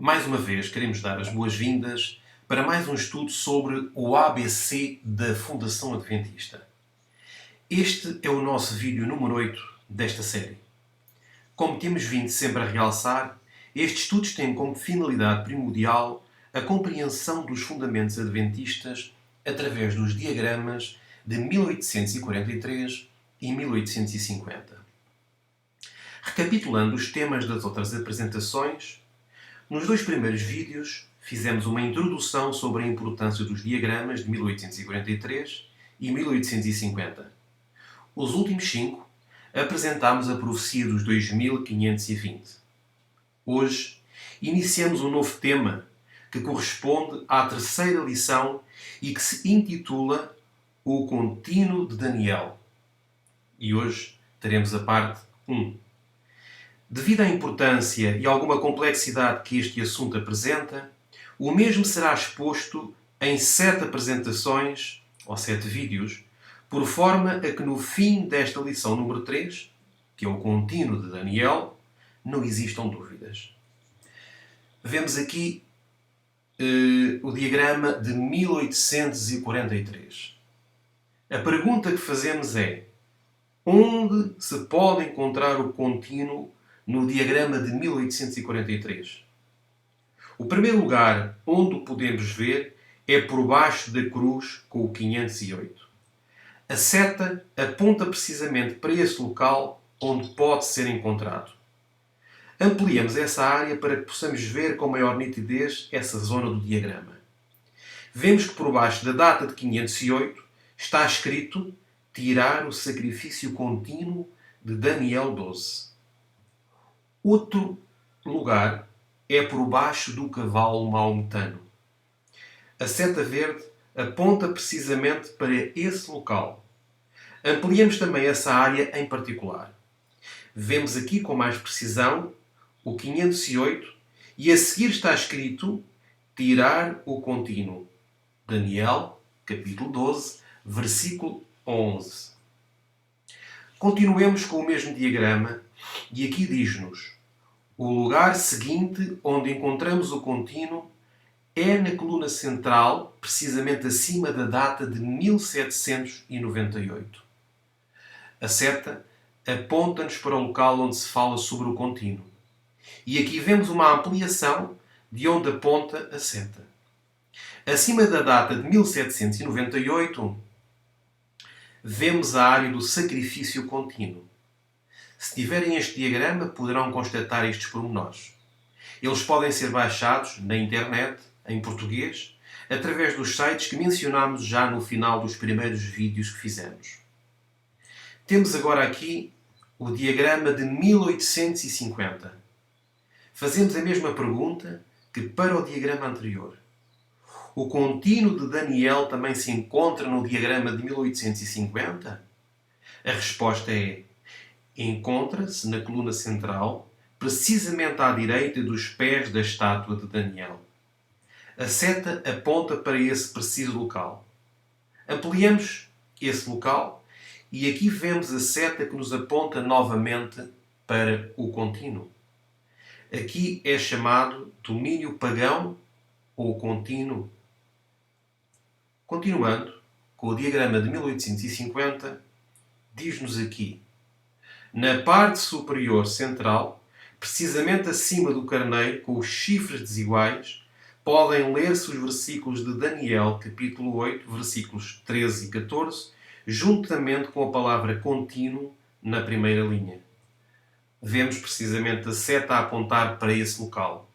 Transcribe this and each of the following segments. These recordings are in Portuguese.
Mais uma vez, queremos dar as boas-vindas para mais um estudo sobre o ABC da Fundação Adventista. Este é o nosso vídeo número 8 desta série. Como temos vindo sempre a realçar, estes estudos têm como finalidade primordial a compreensão dos fundamentos adventistas através dos diagramas de 1843 e 1850. Recapitulando os temas das outras apresentações, nos dois primeiros vídeos fizemos uma introdução sobre a importância dos diagramas de 1843 e 1850. Os últimos 5 apresentámos a profecia dos 2520. Hoje iniciamos um novo tema que corresponde à terceira lição e que se intitula O Contínuo de Daniel. E hoje teremos a parte 1. Devido à importância e alguma complexidade que este assunto apresenta, o mesmo será exposto em 7 apresentações, ou 7 vídeos, por forma a que no fim desta lição número 3, que é o contínuo de Daniel, não existam dúvidas. Vemos aqui o diagrama de 1843. A pergunta que fazemos é: onde se pode encontrar o contínuo no diagrama de 1843? O primeiro lugar onde o podemos ver é por baixo da cruz com o 508. A seta aponta precisamente para esse local onde pode ser encontrado. Ampliamos essa área para que possamos ver com maior nitidez essa zona do diagrama. Vemos que por baixo da data de 508 está escrito tirar o sacrifício contínuo de Daniel 12. Outro lugar é por baixo do cavalo maometano. A seta verde aponta precisamente para esse local. Ampliamos também essa área em particular. Vemos aqui com mais precisão o 508 e a seguir está escrito tirar o contínuo. Daniel, capítulo 12, versículo 11. Continuemos com o mesmo diagrama e aqui diz-nos: o lugar seguinte onde encontramos o contínuo é na coluna central, precisamente acima da data de 1798. A seta aponta-nos para o local onde se fala sobre o contínuo. E aqui vemos uma ampliação de onde aponta a seta. Acima da data de 1798, vemos a área do sacrifício contínuo. Se tiverem este diagrama, poderão constatar estes pormenores. Eles podem ser baixados na internet, em português, através dos sites que mencionámos já no final dos primeiros vídeos que fizemos. Temos agora aqui o diagrama de 1850. Fazemos a mesma pergunta que para o diagrama anterior. O contínuo de Daniel também se encontra no diagrama de 1850? A resposta é: encontra-se na coluna central, precisamente à direita dos pés da estátua de Daniel. A seta aponta para esse preciso local. Ampliamos esse local e aqui vemos a seta que nos aponta novamente para o contínuo. Aqui é chamado domínio pagão ou contínuo. Continuando com o diagrama de 1850, diz-nos aqui: na parte superior central, precisamente acima do carneiro, com os chifres desiguais, podem ler-se os versículos de Daniel, capítulo 8, versículos 13 e 14, juntamente com a palavra contínuo na primeira linha. Vemos precisamente a seta a apontar para esse local.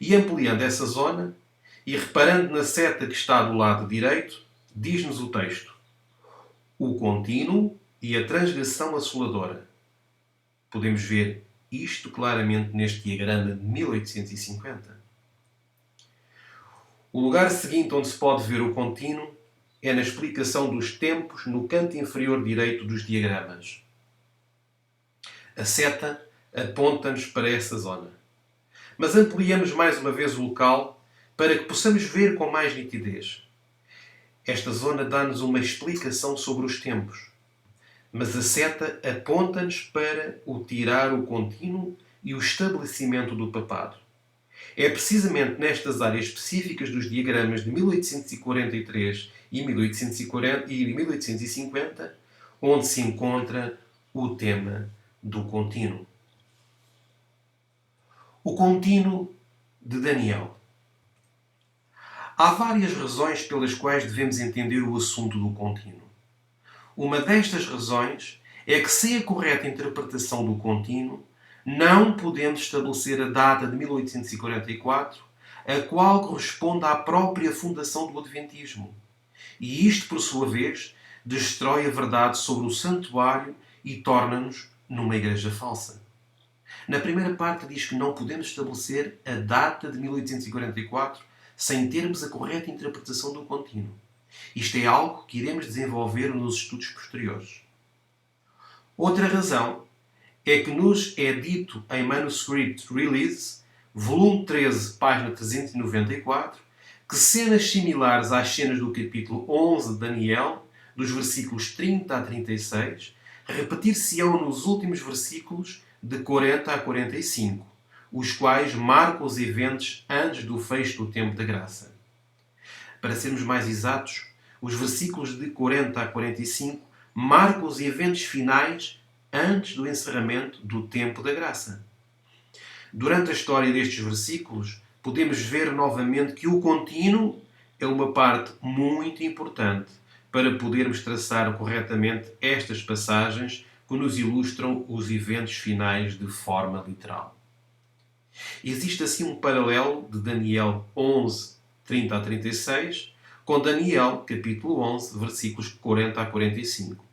E ampliando essa zona, e reparando na seta que está do lado direito, diz-nos o texto: o contínuo e a transgressão assoladora. Podemos ver isto claramente neste diagrama de 1850. O lugar seguinte onde se pode ver o contínuo é na explicação dos tempos no canto inferior direito dos diagramas. A seta aponta-nos para essa zona. Mas ampliamos mais uma vez o local para que possamos ver com mais nitidez. Esta zona dá-nos uma explicação sobre os tempos. Mas a seta aponta-nos para o tirar o contínuo e o estabelecimento do papado. É precisamente nestas áreas específicas dos diagramas de 1843 e 1850 onde se encontra o tema do contínuo. O contínuo de Daniel. Há várias razões pelas quais devemos entender o assunto do contínuo. Uma destas razões é que, sem a correta interpretação do contínuo, não podemos estabelecer a data de 1844, a qual corresponde à própria fundação do Adventismo. E isto, por sua vez, destrói a verdade sobre o santuário e torna-nos numa igreja falsa. Na primeira parte diz que não podemos estabelecer a data de 1844 sem termos a correta interpretação do contínuo. Isto é algo que iremos desenvolver nos estudos posteriores. Outra razão é que nos é dito em Manuscript Release, volume 13, página 394, que cenas similares às cenas do capítulo 11 de Daniel, dos versículos 30 a 36, repetir-se-ão nos últimos versículos de 40 a 45, os quais marcam os eventos antes do fecho do tempo da graça. Para sermos mais exatos, os versículos de 40 a 45 marcam os eventos finais antes do encerramento do tempo da graça. Durante a história destes versículos, podemos ver novamente que o contínuo é uma parte muito importante para podermos traçar corretamente estas passagens que nos ilustram os eventos finais de forma literal. Existe assim um paralelo de Daniel 11, 30 a 36, com Daniel, capítulo 11, versículos 40 a 45.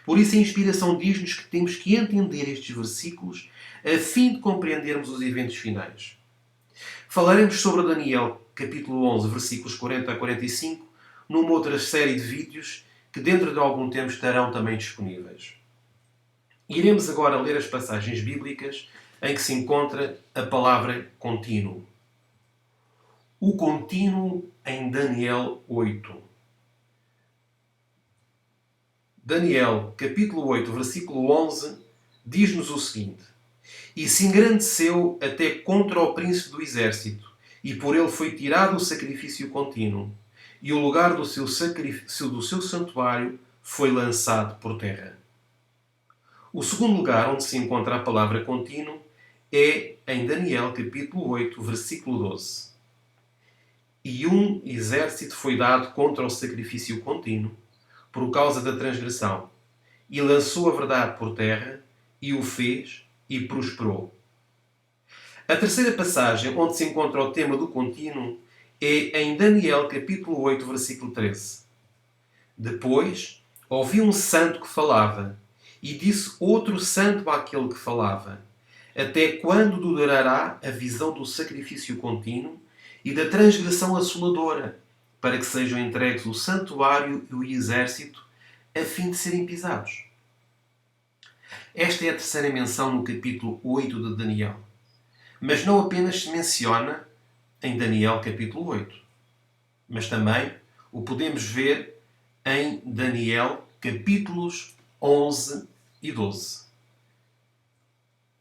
Por isso a inspiração diz-nos que temos que entender estes versículos a fim de compreendermos os eventos finais. Falaremos sobre Daniel, capítulo 11, versículos 40 a 45, numa outra série de vídeos que dentro de algum tempo estarão também disponíveis. Iremos agora ler as passagens bíblicas em que se encontra a palavra contínuo. O contínuo em Daniel 8. Daniel, capítulo 8, versículo 11, diz-nos o seguinte: E se engrandeceu até contra o príncipe do exército, e por ele foi tirado o sacrifício contínuo, e o lugar do seu santuário foi lançado por terra. O segundo lugar onde se encontra a palavra contínuo é em Daniel, capítulo 8, versículo 12. E um exército foi dado contra o sacrifício contínuo, por causa da transgressão, e lançou a verdade por terra, e o fez, e prosperou. A terceira passagem onde se encontra o tema do contínuo é em Daniel, capítulo 8, versículo 13. Depois, ouvi um santo que falava, e disse outro santo àquele que falava: Até quando durará a visão do sacrifício contínuo e da transgressão assoladora, para que sejam entregues o santuário e o exército, a fim de serem pisados? Esta é a terceira menção no capítulo 8 de Daniel. Mas não apenas se menciona em Daniel capítulo 8, mas também o podemos ver em Daniel capítulos 11 e 12.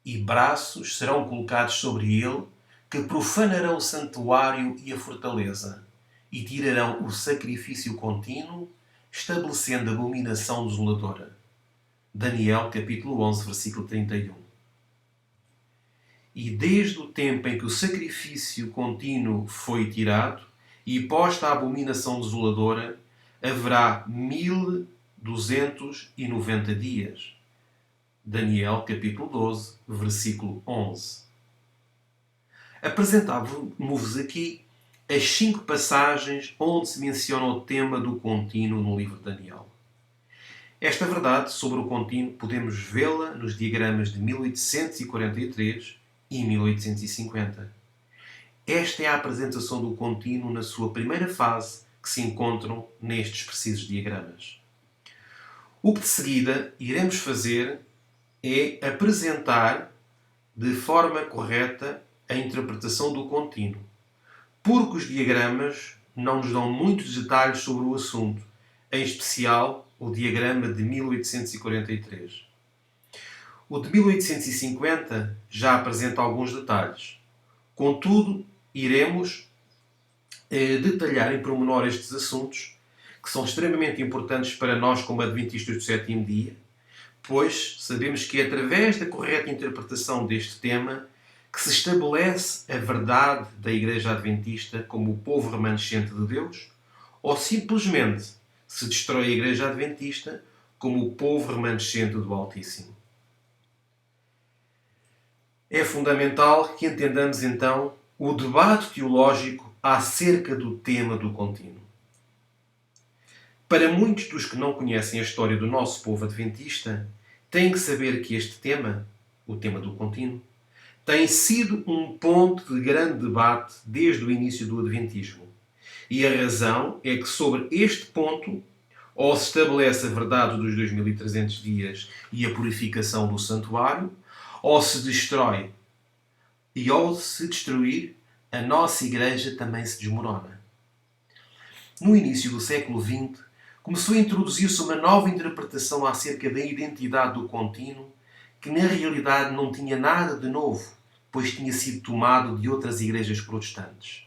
E braços serão colocados sobre ele, que profanarão o santuário e a fortaleza, e tirarão o sacrifício contínuo, estabelecendo abominação desoladora. Daniel capítulo 11, versículo 31. E desde o tempo em que o sacrifício contínuo foi tirado e posta a abominação desoladora, haverá 1290 dias. Daniel, capítulo 12, versículo 11. Apresentava-vos aqui as 5 passagens onde se menciona o tema do contínuo no livro de Daniel. Esta verdade sobre o contínuo podemos vê-la nos diagramas de 1843 e 1850. Esta é a apresentação do contínuo na sua primeira fase, que se encontram nestes precisos diagramas. O que de seguida iremos fazer é apresentar de forma correta a interpretação do contínuo, porque os diagramas não nos dão muitos detalhes sobre o assunto, em especial o diagrama de 1843. O de 1850 já apresenta alguns detalhes. Contudo, iremos detalhar em pormenor estes assuntos, que são extremamente importantes para nós como adventistas do sétimo dia, pois sabemos que é através da correta interpretação deste tema que se estabelece a verdade da Igreja Adventista como o povo remanescente de Deus, ou simplesmente se destrói a Igreja Adventista como o povo remanescente do Altíssimo. É fundamental que entendamos então o debate teológico acerca do tema do contínuo. Para muitos dos que não conhecem a história do nosso povo adventista, têm que saber que este tema, o tema do contínuo, tem sido um ponto de grande debate desde o início do Adventismo. E a razão é que sobre este ponto ou se estabelece a verdade dos 2300 dias e a purificação do santuário, ou se destrói. E ao se destruir, a nossa Igreja também se desmorona. No início do século XX, começou a introduzir-se uma nova interpretação acerca da identidade do contínuo, que na realidade não tinha nada de novo, pois tinha sido tomado de outras igrejas protestantes.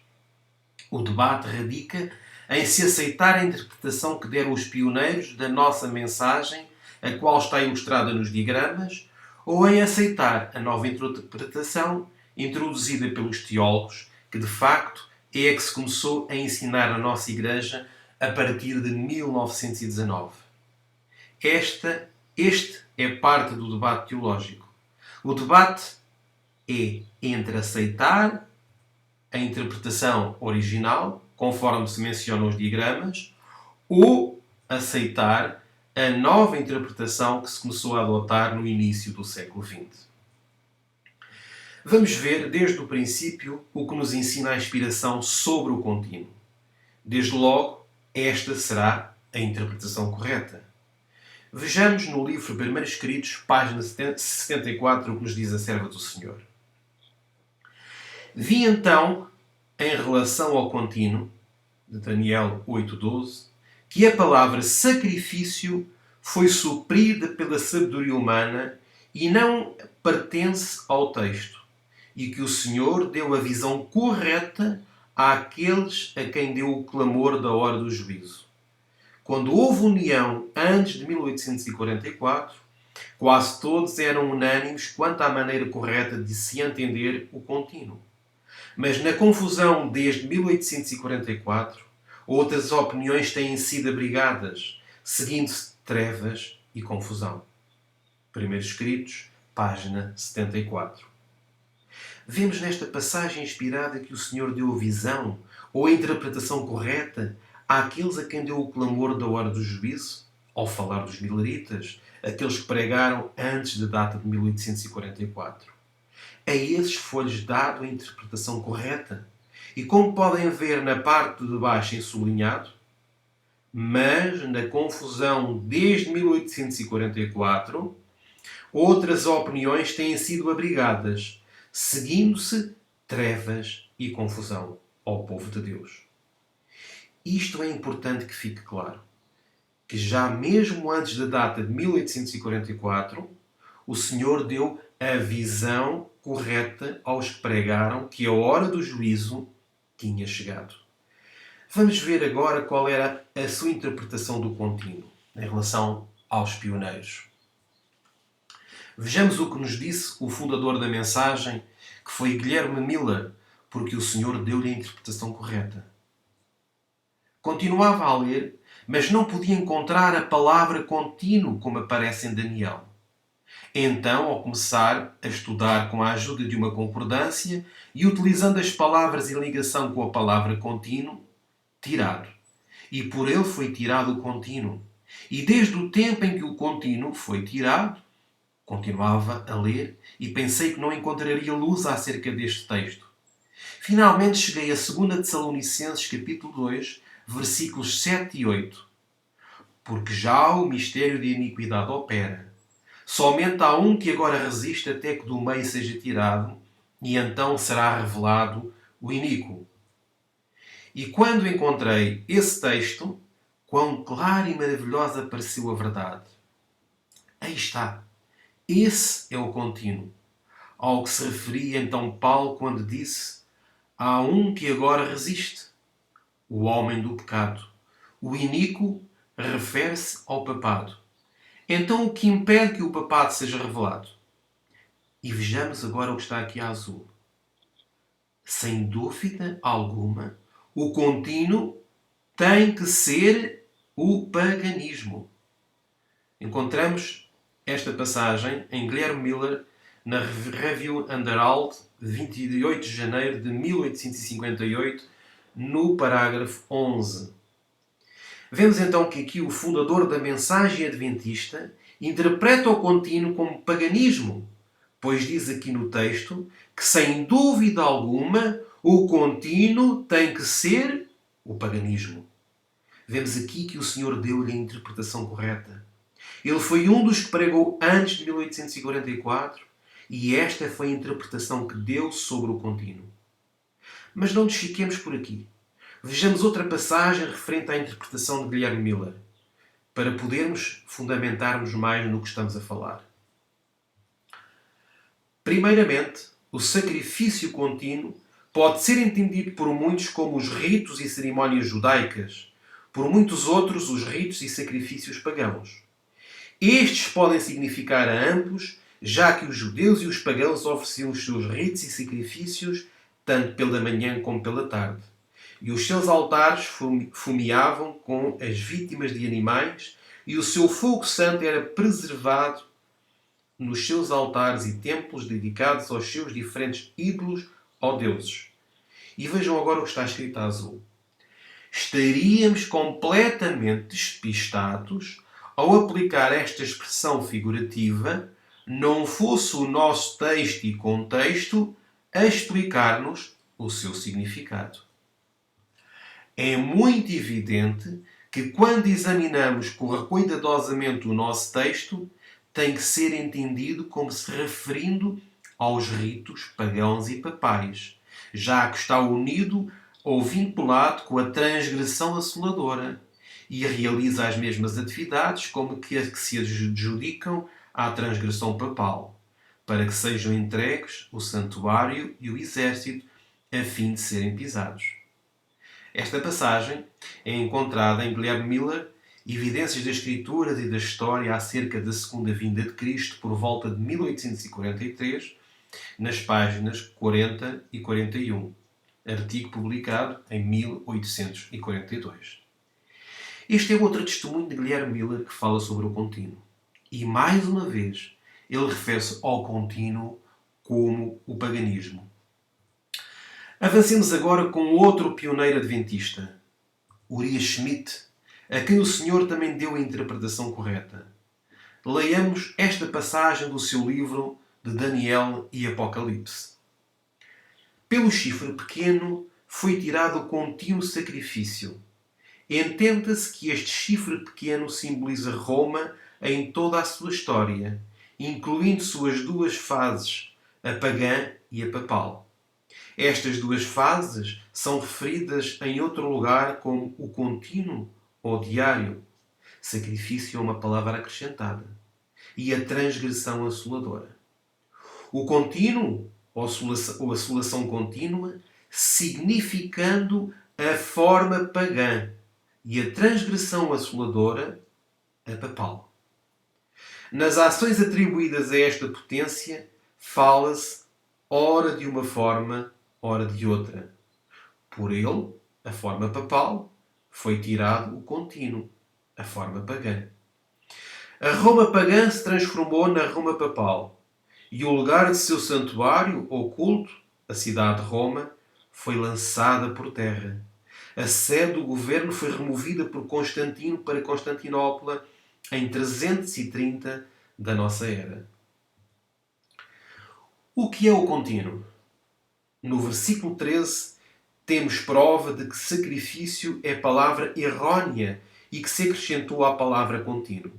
O debate radica em se aceitar a interpretação que deram os pioneiros da nossa mensagem, a qual está ilustrada nos diagramas, ou em aceitar a nova interpretação introduzida pelos teólogos, que de facto é a que se começou a ensinar na nossa Igreja a partir de 1919. Este é parte do debate teológico. O debate é entre aceitar a interpretação original, conforme se menciona nos diagramas, ou aceitar a nova interpretação que se começou a adotar no início do século XX. Vamos ver desde o princípio o que nos ensina a inspiração sobre o contínuo. Desde logo, esta será a interpretação correta. Vejamos no livro Primeiros Escritos, página 74, o que nos diz a serva do Senhor. Vi então, em relação ao contínuo, de Daniel 8:12, que a palavra sacrifício foi suprida pela sabedoria humana e não pertence ao texto, e que o Senhor deu a visão correta àqueles a quem deu o clamor da hora do juízo. Quando houve união antes de 1844, quase todos eram unânimes quanto à maneira correta de se entender o contínuo. Mas na confusão desde 1844, outras opiniões têm sido abrigadas, seguindo-se trevas e confusão. Primeiros Escritos, página 74. Vemos nesta passagem inspirada que o Senhor deu a visão ou a interpretação correta àqueles a quem deu o clamor da hora do juízo, ao falar dos mileritas, aqueles que pregaram antes da data de 1844. A esses foi-lhes dado a interpretação correta. E como podem ver na parte de baixo em sublinhado, mas na confusão desde 1844, outras opiniões têm sido abrigadas, seguindo-se trevas e confusão ao povo de Deus. Isto é importante que fique claro, que já mesmo antes da data de 1844, o Senhor deu a visão correta aos que pregaram que a hora do juízo tinha chegado. Vamos ver agora qual era a sua interpretação do contínuo em relação aos pioneiros. Vejamos o que nos disse o fundador da mensagem, que foi Guilherme Miller, porque o Senhor deu-lhe a interpretação correta. Continuava a ler, mas não podia encontrar a palavra contínuo como aparece em Daniel. Então, ao começar a estudar com a ajuda de uma concordância e utilizando as palavras em ligação com a palavra contínuo, tirado. E por ele foi tirado o contínuo. E desde o tempo em que o contínuo foi tirado, continuava a ler e pensei que não encontraria luz acerca deste texto. Finalmente cheguei a 2 Tessalonicenses capítulo 2, versículos 7 e 8. Porque já o mistério de iniquidade opera. Somente há um que agora resiste até que do meio seja tirado, e então será revelado o iníquo. E quando encontrei esse texto, quão clara e maravilhosa pareceu a verdade. Aí está. Esse é o contínuo. Ao que se referia então Paulo quando disse: há um que agora resiste, o homem do pecado. O iníquo refere-se ao papado. Então, o que impede que o papado seja revelado? E vejamos agora o que está aqui a azul. Sem dúvida alguma, o contínuo tem que ser o paganismo. Encontramos esta passagem em Guilherme Miller na Review and Herald, 28 de janeiro de 1858, no parágrafo 11. Vemos então que aqui o fundador da mensagem adventista interpreta o contínuo como paganismo, pois diz aqui no texto que, sem dúvida alguma, o contínuo tem que ser o paganismo. Vemos aqui que o Senhor deu-lhe a interpretação correta. Ele foi um dos que pregou antes de 1844 e esta foi a interpretação que deu sobre o contínuo. Mas não nos fiquemos por aqui. Vejamos outra passagem referente à interpretação de Guilherme Miller, para podermos fundamentarmos mais no que estamos a falar. Primeiramente, o sacrifício contínuo pode ser entendido por muitos como os ritos e cerimónias judaicas, por muitos outros os ritos e sacrifícios pagãos. Estes podem significar a ambos, já que os judeus e os pagãos ofereciam os seus ritos e sacrifícios tanto pela manhã como pela tarde. E os seus altares fumeavam com as vítimas de animais e o seu fogo santo era preservado nos seus altares e templos dedicados aos seus diferentes ídolos ou deuses. E vejam agora o que está escrito a azul. Estaríamos completamente despistados ao aplicar esta expressão figurativa, não fosse o nosso texto e contexto a explicar-nos o seu significado. É muito evidente que quando examinamos cuidadosamente o nosso texto, tem que ser entendido como se referindo aos ritos pagãos e papais, já que está unido ou vinculado com a transgressão assoladora e realiza as mesmas atividades como que se adjudicam à transgressão papal, para que sejam entregues o santuário e o exército a fim de serem pisados. Esta passagem é encontrada em Guilherme Miller, Evidências das Escrituras e da História acerca da Segunda Vinda de Cristo por volta de 1843, nas páginas 40 e 41, artigo publicado em 1842. Este é outro testemunho de Guilherme Miller que fala sobre o contínuo. E, mais uma vez, ele refere-se ao contínuo como o paganismo. Avancemos agora com outro pioneiro adventista, Uriah Schmidt, a quem o Senhor também deu a interpretação correta. Leiamos esta passagem do seu livro de Daniel e Apocalipse. Pelo chifre pequeno foi tirado o contínuo sacrifício. Entenda-se que este chifre pequeno simboliza Roma em toda a sua história, incluindo suas duas fases, a pagã e a papal. Estas duas fases são referidas em outro lugar como o contínuo ou diário. Sacrifício é uma palavra acrescentada. E a transgressão assoladora. O contínuo, ou assolação contínua, significando a forma pagã. E a transgressão assoladora, a papal. Nas ações atribuídas a esta potência, fala-se ora de uma forma, ora de outra. Por ele, a forma papal, foi tirado o contínuo, a forma pagã. A Roma pagã se transformou na Roma papal, e o lugar de seu santuário ou culto, a cidade de Roma, foi lançada por terra. A sede do governo foi removida por Constantino para Constantinopla em 330 da nossa era. O que é o contínuo? No versículo 13, temos prova de que sacrifício é palavra errónea e que se acrescentou à palavra contínuo.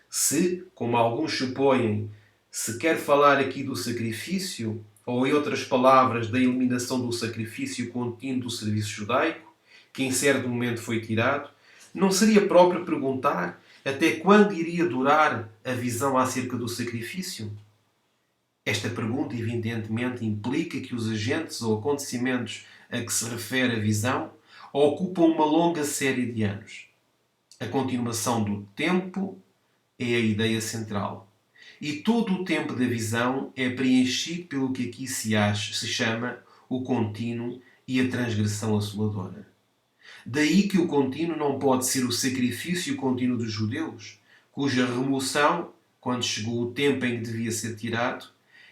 Se, como alguns supõem, se quer falar aqui do sacrifício, ou em outras palavras, da eliminação do sacrifício contínuo do serviço judaico, que em certo momento foi tirado, não seria próprio perguntar até quando iria durar a visão acerca do sacrifício? Esta pergunta, evidentemente, implica que os agentes ou acontecimentos a que se refere a visão ocupam uma longa série de anos. A continuação do tempo é a ideia central. E todo o tempo da visão é preenchido pelo que aqui se chama o contínuo e a transgressão assoladora. Daí que o contínuo não pode ser o sacrifício contínuo dos judeus, cuja remoção, quando chegou o tempo em que devia ser tirado,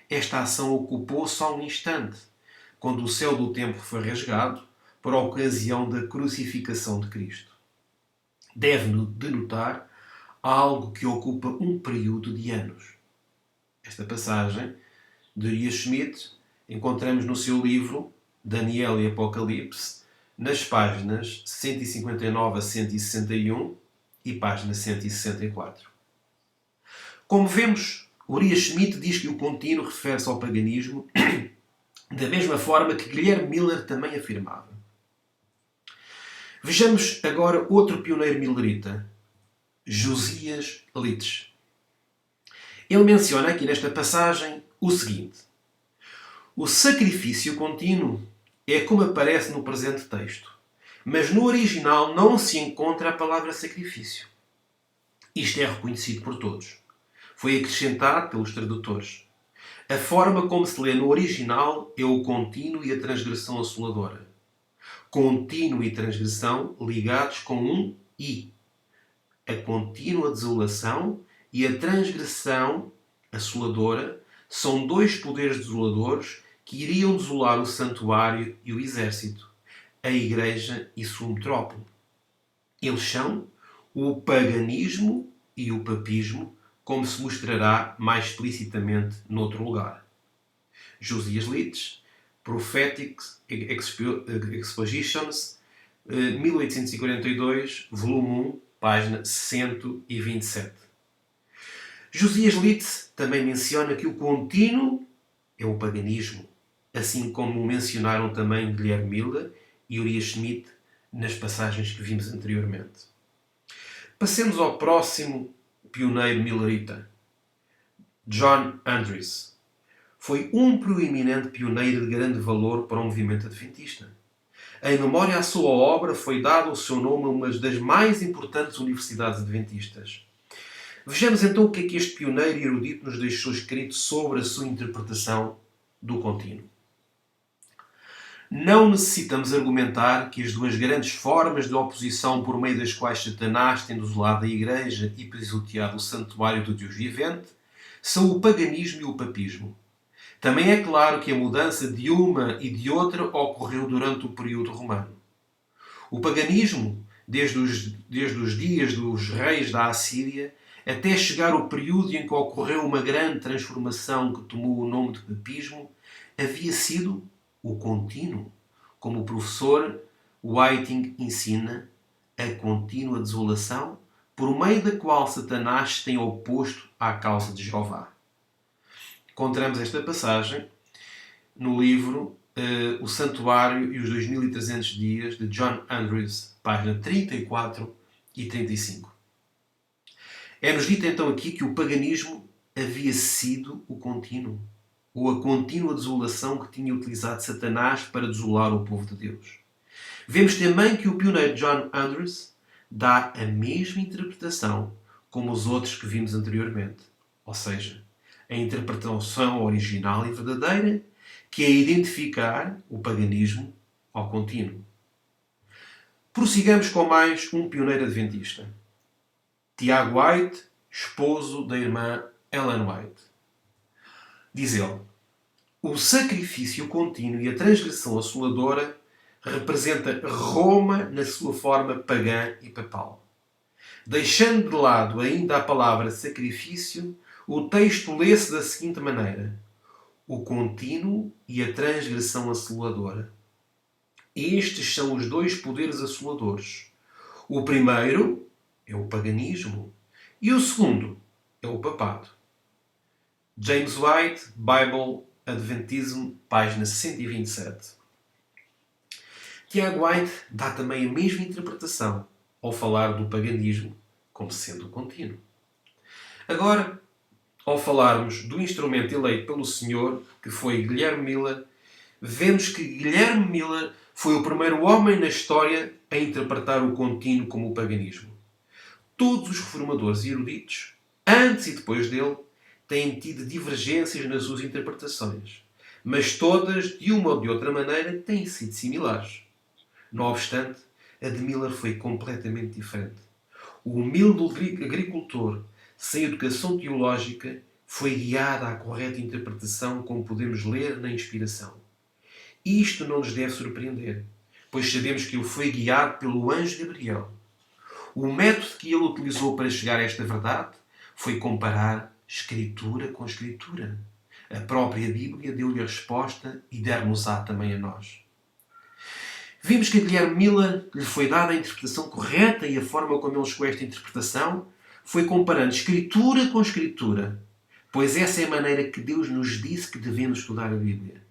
esta ação ocupou só um instante, quando o céu do templo foi rasgado por ocasião da crucificação de Cristo. Deve denotar algo que ocupa um período de anos. Esta passagem de Uriah Schmid encontramos no seu livro Daniel e Apocalipse, nas páginas 159 a 161 e página 164. Como vemos, Uriah Schmid diz que o contínuo refere-se ao paganismo da mesma forma que Guilherme Miller também afirmava. Vejamos agora outro pioneiro millerita, Josias Litz. Ele menciona aqui nesta passagem o seguinte: o sacrifício contínuo é como aparece no presente texto, mas no original não se encontra a palavra sacrifício. Isto é reconhecido por todos. Foi acrescentado pelos tradutores. A forma como se lê no original é o contínuo e a transgressão assoladora. Contínuo e transgressão ligados com um i. A contínua desolação e a transgressão assoladora são dois poderes desoladores que iriam desolar o santuário e o exército, a igreja e sua metrópole. Eles são o paganismo e o papismo, como se mostrará mais explicitamente noutro lugar. Josias Litz, Prophetic Expositions, 1842, volume 1, página 127. Josias Litz também menciona que o contínuo é o paganismo, assim como mencionaram também Guilherme Miller e Uriah Schmid nas passagens que vimos anteriormente. Passemos ao próximo pioneiro millerita, John Andrews. Foi um proeminente pioneiro de grande valor para o movimento adventista. Em memória à sua obra foi dado o seu nome a uma das mais importantes universidades adventistas. Vejamos então o que é que este pioneiro e erudito nos deixou escrito sobre a sua interpretação do contínuo. Não necessitamos argumentar que as duas grandes formas de oposição por meio das quais Satanás tem desolado a Igreja e pisoteado o santuário do Deus vivente são o paganismo e o papismo. Também é claro que a mudança de uma e de outra ocorreu durante o período romano. O paganismo, desde os dias dos reis da Assíria, até chegar ao período em que ocorreu uma grande transformação que tomou o nome de papismo, havia sido o contínuo, como o professor Whiting ensina, a contínua desolação, por meio da qual Satanás se tem oposto à causa de Jeová. Encontramos esta passagem no livro O Santuário e os 2300 Dias, de John Andrews, página 34 e 35. É-nos dito então aqui que o paganismo havia sido o contínuo, ou a contínua desolação que tinha utilizado Satanás para desolar o povo de Deus. Vemos também que o pioneiro John Andrews dá a mesma interpretação como os outros que vimos anteriormente. Ou seja, a interpretação original e verdadeira, que é identificar o paganismo ao contínuo. Prossigamos com mais um pioneiro adventista. Tiago White, esposo da irmã Ellen White. Diz ele: o sacrifício contínuo e a transgressão assoladora representa Roma na sua forma pagã e papal. Deixando de lado ainda a palavra sacrifício, o texto lê-se da seguinte maneira: o contínuo e a transgressão assoladora. Estes são os dois poderes assoladores. O primeiro é o paganismo e o segundo é o papado. James White, Bible Adventism, página 127. Tiago White dá também a mesma interpretação ao falar do paganismo como sendo contínuo. Agora, ao falarmos do instrumento eleito pelo Senhor, que foi Guilherme Miller, vemos que Guilherme Miller foi o primeiro homem na história a interpretar o contínuo como o paganismo. Todos os reformadores e eruditos, antes e depois dele, têm tido divergências nas suas interpretações, mas todas, de uma ou de outra maneira, têm sido similares. Não obstante, a de Miller foi completamente diferente. O humilde agricultor, sem educação teológica, foi guiado à correta interpretação, como podemos ler na Inspiração. Isto não nos deve surpreender, pois sabemos que ele foi guiado pelo anjo Gabriel. O método que ele utilizou para chegar a esta verdade foi comparar Escritura com Escritura. A própria Bíblia deu-lhe a resposta e der-nos-á também a nós. Vimos que a Guilherme Miller lhe foi dada a interpretação correta e a forma como ele chegou a esta interpretação foi comparando Escritura com Escritura, pois essa é a maneira que Deus nos disse que devemos estudar a Bíblia.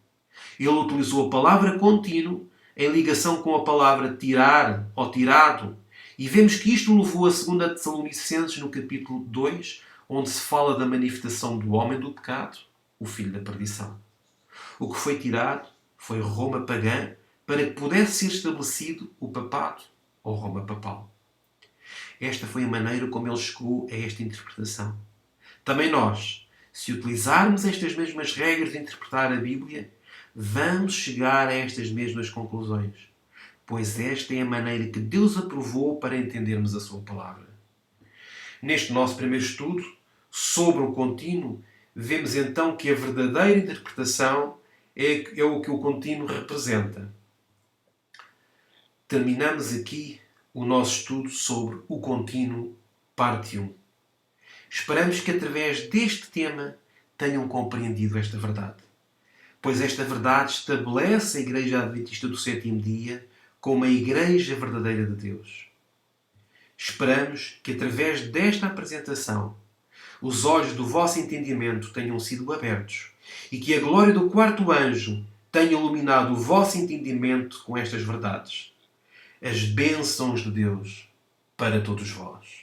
Ele utilizou a palavra contínuo em ligação com a palavra tirar ou tirado, e vemos que isto levou a 2 Tessalonicenses no capítulo 2, onde se fala da manifestação do homem do pecado, o filho da perdição. O que foi tirado foi Roma pagã, para que pudesse ser estabelecido o papado, ou Roma papal. Esta foi a maneira como ele chegou a esta interpretação. Também nós, se utilizarmos estas mesmas regras de interpretar a Bíblia, vamos chegar a estas mesmas conclusões, pois esta é a maneira que Deus aprovou para entendermos a sua palavra. Neste nosso primeiro estudo, sobre o contínuo, vemos então que a verdadeira interpretação é o que o contínuo representa. Terminamos aqui o nosso estudo sobre o contínuo, parte 1. Esperamos que através deste tema tenham compreendido esta verdade, pois esta verdade estabelece a Igreja Adventista do Sétimo Dia como a Igreja verdadeira de Deus. Esperamos que através desta apresentação os olhos do vosso entendimento tenham sido abertos e que a glória do quarto anjo tenha iluminado o vosso entendimento com estas verdades. As bênçãos de Deus para todos vós.